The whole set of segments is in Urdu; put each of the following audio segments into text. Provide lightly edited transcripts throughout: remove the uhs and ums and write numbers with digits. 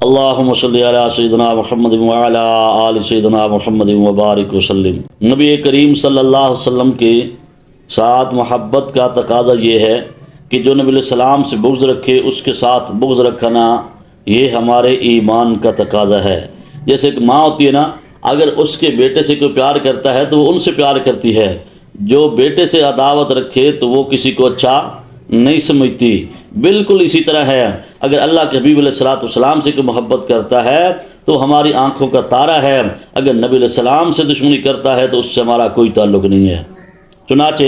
اللہم صلی علی سیدنا محمد وعلی آل سیدنا محمد وبارک وسلم۔ نبی کریم صلی اللہ علیہ وسلم کے ساتھ محبت کا تقاضا یہ ہے کہ جو نبی علیہ السلام سے بغض رکھے اس کے ساتھ بغض رکھنا یہ ہمارے ایمان کا تقاضا ہے۔ جیسے کہ ماں ہوتی ہے نا، اگر اس کے بیٹے سے کوئی پیار کرتا ہے تو وہ ان سے پیار کرتی ہے، جو بیٹے سے عداوت رکھے تو وہ کسی کو اچھا نہیں سمجھتی۔ بالکل اسی طرح ہے، اگر اللہ کے حبیب علیہ السلام سے کوئی محبت کرتا ہے تو ہماری آنکھوں کا تارا ہے، اگر نبی علیہ السلام سے دشمنی کرتا ہے تو اس سے ہمارا کوئی تعلق نہیں ہے۔ چنانچہ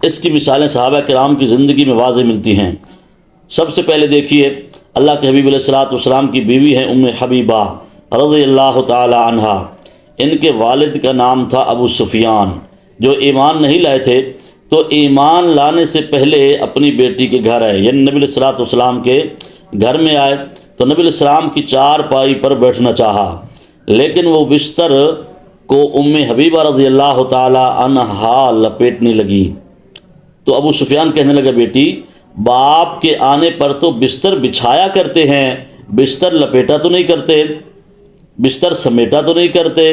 اس کی مثالیں صحابہ کرام کی زندگی میں واضح ملتی ہیں۔ سب سے پہلے دیکھیے، اللہ کے حبیب علیہ السلام کی بیوی ہیں ام حبیبہ رضی اللہ تعالی عنہا۔ ان کے والد کا نام تھا ابو سفیان، جو ایمان نہیں لائے تھے تو ایمان لانے سے پہلے اپنی بیٹی کے گھر آئے، یعنی نبی علیہ السلام کے گھر میں آئے تو نبی علیہ السلام کی چار پائی پر بیٹھنا چاہا، لیکن وہ بستر کو ام حبیبہ رضی اللہ تعالی عنہا لپیٹنے لگی تو ابو سفیان کہنے لگا، بیٹی باپ کے آنے پر تو بستر بچھایا کرتے ہیں، بستر لپیٹا تو نہیں کرتے، بستر سمیٹا تو نہیں کرتے۔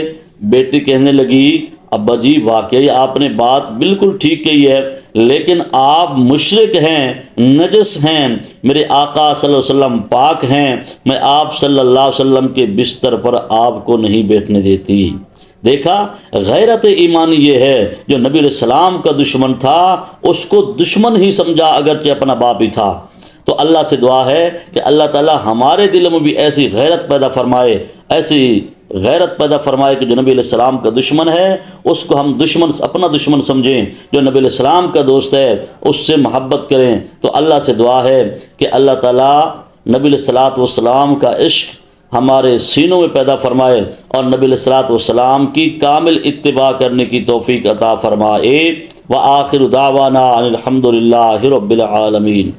بیٹی کہنے لگی، ابا جی واقعی آپ نے بات بالکل ٹھیک کہی ہے، لیکن آپ مشرک ہیں، نجس ہیں، میرے آقا صلی اللہ علیہ وسلم پاک ہیں، میں آپ صلی اللہ علیہ وسلم کے بستر پر آپ کو نہیں بیٹھنے دیتی۔ دیکھا، غیرت ایمانی یہ ہے، جو نبی علیہ السلام کا دشمن تھا اس کو دشمن ہی سمجھا اگرچہ اپنا باپ ہی تھا۔ تو اللہ سے دعا ہے کہ اللہ تعالی ہمارے دلوں میں بھی ایسی غیرت پیدا فرمائے، ایسی غیرت پیدا فرمائے کہ جو نبی علیہ السلام کا دشمن ہے اس کو ہم اپنا دشمن سمجھیں، جو نبی علیہ السلام کا دوست ہے اس سے محبت کریں۔ تو اللہ سے دعا ہے کہ اللہ تعالی نبی علیہ السلام کا عشق ہمارے سینوں میں پیدا فرمائے اور نبی علیہ السلام کی کامل اتباع کرنے کی توفیق عطا فرمائے۔ وآخر دعوانا ان الحمد للہ رب العالمین۔